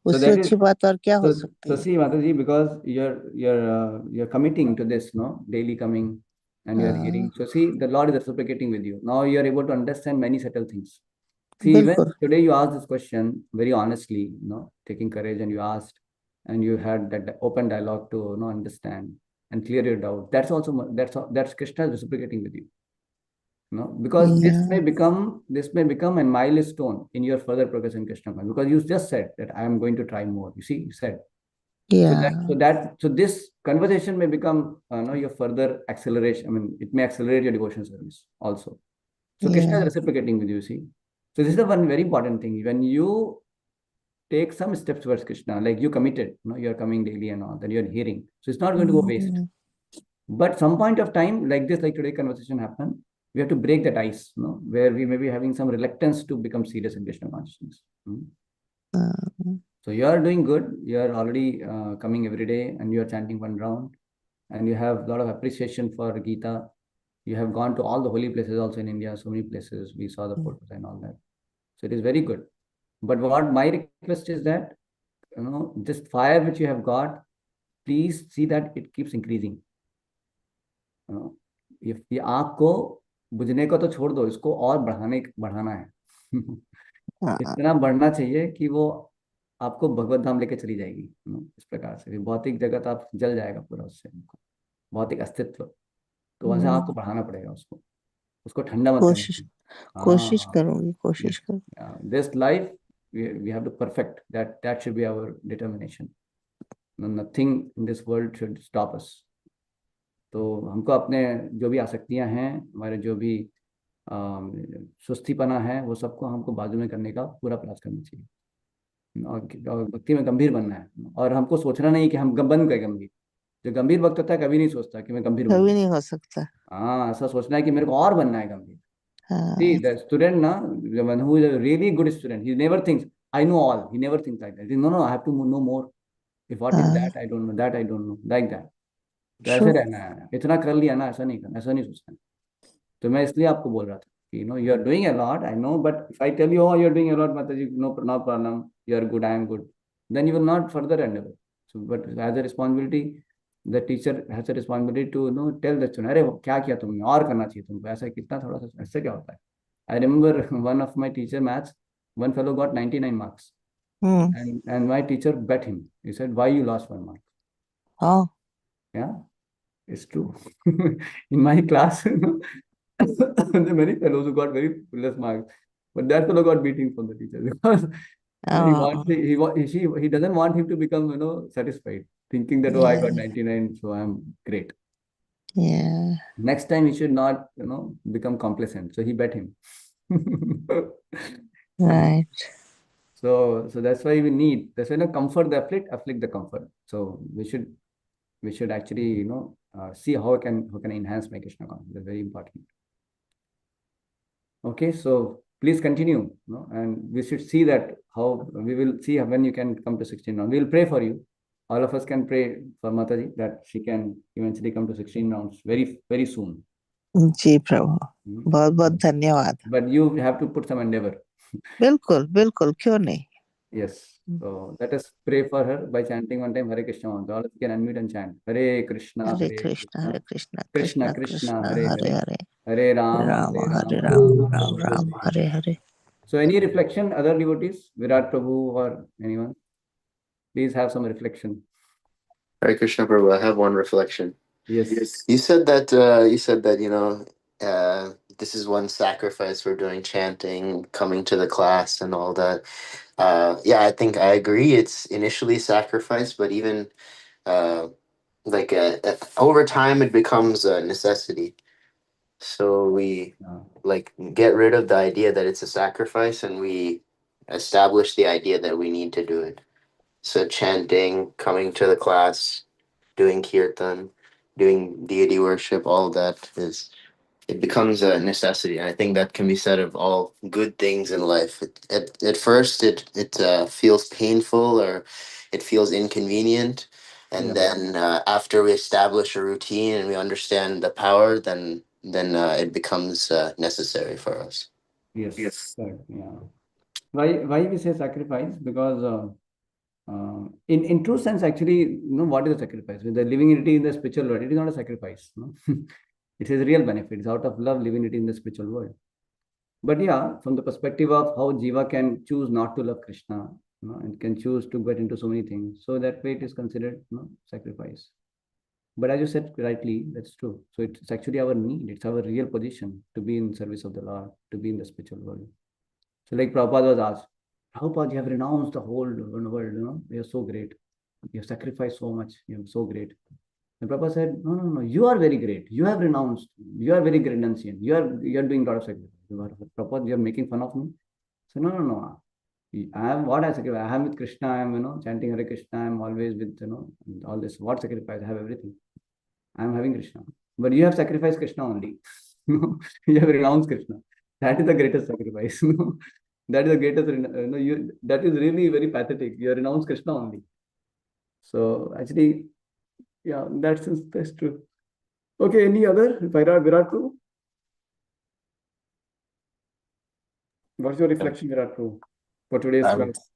So उससे that is अच्छी बात और क्या हो so सकती है? see Mataji, because you're committing to this, no, daily coming and you're हाँ, hearing. So see, the Lord is reciprocating with you. Now you're able to understand many subtle things. See, even बिल्कुल। today you asked this question very honestly, taking courage, and you asked, and you had that open dialogue to understand and clear your doubt. That's also that's Krishna is reciprocating with you. Because या this may become a milestone in your further progress in Krishna consciousness. Because you just said that I am going to try more. You see, you said so या so this conversation may become your further acceleration. I mean, it may accelerate your devotion service also. So Krishna is या reciprocating with you. See, so this is the one very important thing. When you take some steps towards Krishna, like you committed, you are coming daily and all, then you are hearing. So it's not going to go waste. But some point of time, like this, like today conversation happened, we have to break that ice, where we may be having some reluctance to become serious in Krishna consciousness. So you are doing good. You are already coming every day and you are chanting one round and you have a lot of appreciation for Gita. You have gone to all the holy places also in India, so many places. We saw the photos and all that. So it is very good. But what my request is that, this fire which you have got, please see that it keeps increasing. ये आग को बुझने को तो छोड़ दो, इसको और बढ़ाना है। इतना बढ़ना चाहिए कि वो आपको भगवत धाम लेके चली जाएगी, इस प्रकार से भौतिक जगत आप जल जाएगा पूरा उससे, भौतिक अस्तित्व। तो वहां से आपको बढ़ाना पड़ेगा उसको, उसको ठंडा मत कोशिश, करना। कोशिश हाँ, करूंगी, कोशिश यस, करूँ। This life we have to perfect that should be our determination. Nothing in this world should stop us. तो हमको अपने जो भी आसक्तियां हैं, हमारे जो भी सुस्तीपना है, वो सबको हमको बाजू में करने का पूरा प्रयास करना चाहिए। और भक्ति में गंभीर बनना है, और हमको सोचना नहीं कि हम बन गए गंभीर। जो गंभीर भक्त होता है कभी नहीं सोचता कि मैं गंभीर कभी बनूंगा। नहीं हो सकता। हाँ, ऐसा सोचना है कि मेरे को और बनना है गंभीर। See, हाँ, the student, the one who is a really good student, he never thinks, I know all. He never thinks like that. He thinks, no, no, I have to know more. If what is हाँ, that, I don't know. That I don't know. Like that. तो true. ऐसे रहना है, इतना कर लिया ना, ऐसा नहीं करना, ऐसा नहीं सोचना है। तो मैं इसलिए आपको बोल रहा था कि you are doing a lot, I know, but if I tell you you are doing a lot, माता जी, no no problem, you are good, I am good, then you will not further endeavour. So but has a responsibility, the teacher has a responsibility to tell the student, अरे वो क्या किया तुमने, और करना चाहिए तुमको, ऐसा कितना थोड़ा सा, ऐसे क्या होता है। I remember one of my teacher maths, one fellow got 99 marks, hmm. and my teacher bet him. He said, why you lost 1 mark? हाँ, Yeah, it's true. In my class, there are many fellows who got very less marks, but that fellow got beating from the teacher because he wants हाँ, he doesn't want him to become satisfied, thinking that, oh, I got या 99, so I'm great. या Next time he should not become complacent. So he bet him. Right. So that's why we need, that's why comfort the afflict the comfort. So we should actually see how can I enhance my Krishna consciousness. That's very important. Okay, so please continue, and we should see that how we will see when you can come to 16 rounds. We will pray for you. All of us can pray for Mataji that she can eventually come to 16 rounds very, very soon. जी प्रभु, बहुत बहुत So, धन्यवाद। but you have to put some endeavor. बिल्कुल बिल्कुल, क्यों नहीं। Yes. So let us pray for her by chanting one time Hare Krishna mantra. All of you can unmute and chant Hare Krishna, Hare Hare Krishna, Krishna, Hare Krishna, Krishna Krishna Krishna, Krishna, Hare Hare Hare, Hare, Hare Ram Hare Hare Rama, Ram, Rama Ram Rama, Ram, Hare Hare Hare. Hare. So any reflection, other devotees, Virat Prabhu or anyone, please have some reflection. Hare Krishna Prabhu, I have one reflection. Yes. You said that this is one sacrifice for doing chanting, coming to the class, and all that. Yeah, I think I agree. It's initially sacrifice, but even uh, over time, it becomes a necessity. So we Uh, get rid of the idea that it's a sacrifice, and we establish the idea that we need to do it. So chanting, coming to the class, doing kirtan, doing deity worship, all that is, it becomes a necessity. And I think that can be said of all good things in life. At first, it feels painful or it feels inconvenient, and Yeah. then after we establish a routine and we understand the power, then it becomes necessary for us. Yes. Correct. Yeah. Why we say sacrifice? Because in true sense, actually, what is a sacrifice? With the living it in the spiritual world, it is not a sacrifice. It is a real benefit. It's out of love living it in the spiritual world. But yeah, from the perspective of how Jiva can choose not to love Krishna, and can choose to get into so many things, so that way it is considered, sacrifice. But as you said rightly, that's true. So it's actually our need. It's our real position to be in service of the Lord, to be in the spiritual world. So like Prabhupada was asked, Prabhupada, you have renounced the whole world, you are so great. You have sacrificed so much. You are so great. And Prabhupada said, no, no, no, you are very great. You have renounced. You are very renunciant. You are doing a lot of sacrifice. Prabhupada, you are making fun of me. So no, no, no. I am what I sacrifice. I am with Krishna. I am, chanting Hare Krishna. I am always with, all this. What sacrifice? I have everything. I am having Krishna. But you have sacrificed Krishna only. You have renounced Krishna. That is the greatest sacrifice. That is the greatest. That is really very pathetic. You have renounced Krishna only. So actually, yeah, that's true. Okay, any other? Virat Prabhu? What's your reflection, Virat Prabhu, for today's Um, class?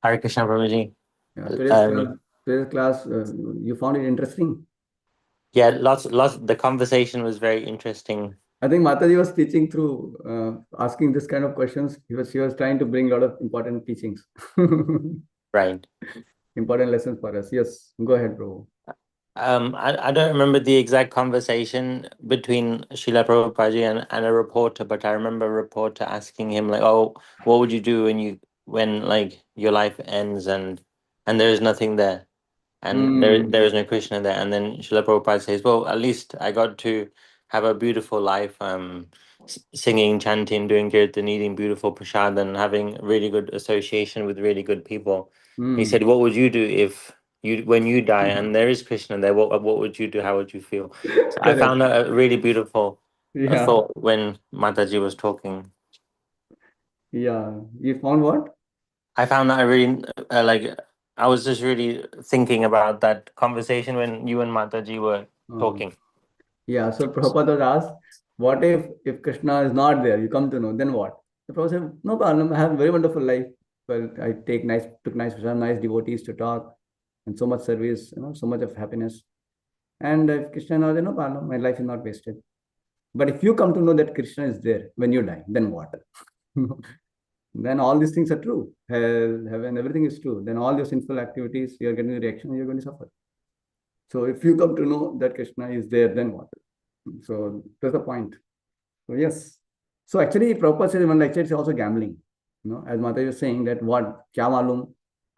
Hare Krishna, Prabhuji. Yeah, Um, today's class, you found it interesting? yeah, lots. The conversation was very interesting. I think Mataji was teaching through asking this kind of questions. She was trying to bring a lot of important teachings, Right. important lessons for us. Yes, go ahead, bro. I don't remember the exact conversation between Srila Prabhupada and a reporter, but I remember a reporter asking him like, "Oh, what would you do when like your life ends and there is nothing there?" And there Mm, is no Krishna there. And then Srila Prabhupada says, "Well, at least I got to have a beautiful life, singing, chanting, doing kirtan, eating beautiful prasad, and having really good association with really good people." He mm. said, "What would you do if when you die and there is Krishna there? What would you do? How would you feel?" So I Correct. found that a really beautiful Yeah, thought when Mataji was talking. yeah. You found what? I found that I really like. I was just really thinking about that conversation when you and Mataji were Uh, talking. yeah. So Prabhupada was asked, what if Krishna is not there? You come to know, then what? The Prabhupada said, no problem. I have a very wonderful life. Well, I took nice devotees to talk, and so much service, so much of happiness. And if Krishna is not there, no problem. My life is not wasted. But if you come to know that Krishna is there when you die, then what? Then all these things are true. Hell, heaven, everything is true. Then all your sinful activities, you are getting a reaction, you're going to suffer. So if you come to know that Krishna is there, then what? So that's the point. So yes. So actually, Prabhupada says in one lecture, it's also gambling. As Mata was saying that what, क्या मालूम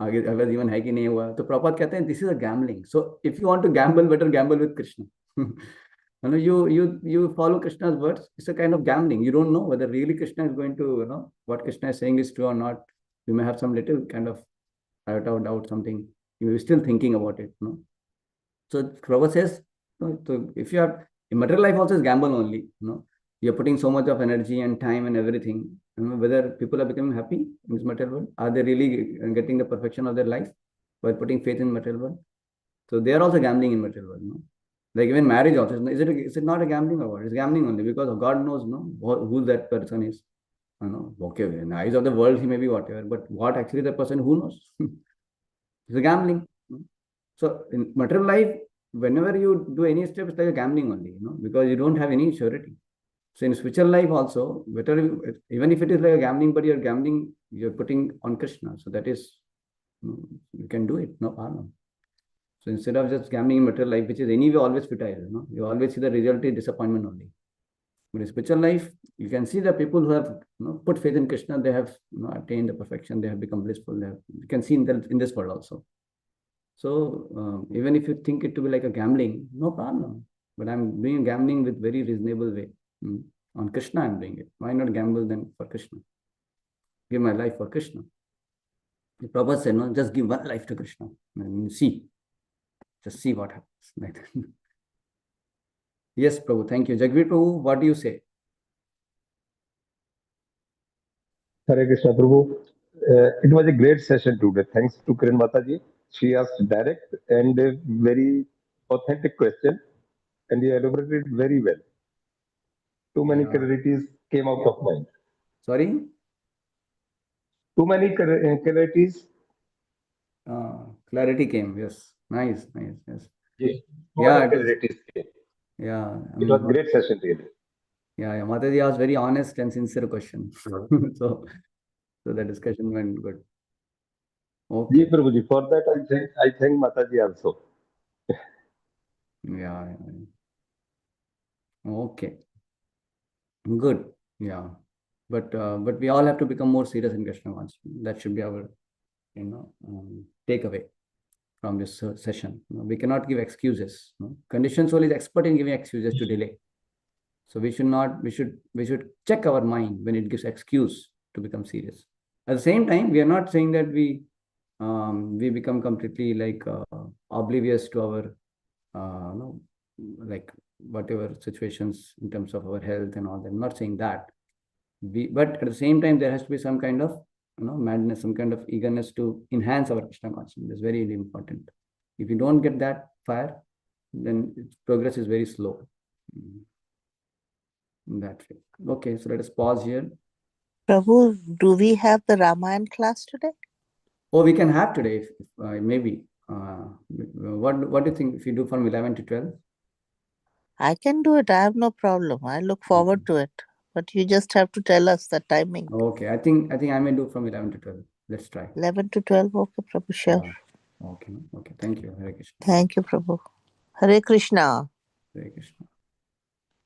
आगे अगर जीवन है कि नहीं हुआ तो प्रभुपाद कहते हैं this is a gambling. So if you want to gamble, better gamble with Krishna. You follow Krishna's words. It's a kind of gambling. You don't know whether really Krishna is going to, what Krishna is saying is true or not. You may have some little kind of iota of doubt, something. You may be still thinking about it. So Prabhupada says, so if you have in material life also is gamble only. You're putting so much of energy and time and everything. Whether people are becoming happy in this material world, are they really getting the perfection of their life by putting faith in material world? So they are also gambling in material world. Like even marriage also, is it not a gambling or what? It's gambling only because God knows, who that person is. Okay, in the eyes of the world, he may be whatever, but what actually the person who knows? It's a gambling. So in material life, whenever you do any step, it's like a gambling only, because you don't have any surety. So in spiritual life also, better even if it is like a gambling, but you're gambling, you're putting on Krishna. So that is, you can do it, no problem. So instead of just gambling in material life, which is anyway always futile, you always see the result is disappointment only. But in spiritual life, you can see the people who have put faith in Krishna, they have attained the perfection, they have become blissful. You can see in this world also. So even if you think it to be like a gambling, no problem. But I'm doing gambling with very reasonable way. On Krishna, I'm doing it. Why not gamble then for Krishna? Give my life for Krishna. Prabhupada said, no, just give one life to Krishna and just see what happens. Like that. Yes, Prabhu, thank you. Jagvir Prabhu, what do you say? Hare Krishna Prabhu. It was a great session today. Thanks to Kiran Mataji. She asked direct and a very authentic question, and he elaborated very well. Too many Yeah. clarities came out of mind. Sorry? Too many clarities. Clarity came. Yes. Nice. Yes. Yes, too Yeah, many it was. clarities came. Yeah. It was great session really. Yeah. Mataji asked very honest and sincere question. so the discussion went good. Ji Okay. Prabhuji, for that I thank Mataji also. Yeah. Okay. Good. Yeah. But we all have to become more serious in Krishna consciousness. That should be our takeaway from this session. We cannot give excuses. Conditioned soul is expert in giving excuses to delay. So we should not. We should check our mind when it gives excuse to become serious. At the same time, we are not saying that we become completely like oblivious to our like whatever situations in terms of our health and all that. I'm not saying that. But at the same time, there has to be some kind of madness, some kind of eagerness to enhance our Krishna consciousness. That's very, really important. If you don't get that fire, then progress is very slow. In that way. Okay, so let us pause here. Prabhu, do we have the Ramayana class today? Oh, we can have today, if maybe. What do you think if you do from 11 to 12? I can do it. I have no problem. I look forward to it. But you just have to tell us the timing. Okay, I think I may do from 11 to 12. Let's try. 11 to 12, okay, Prabhu, sure. Okay, thank you. Hare Krishna. Thank you, Prabhu. Hare Krishna.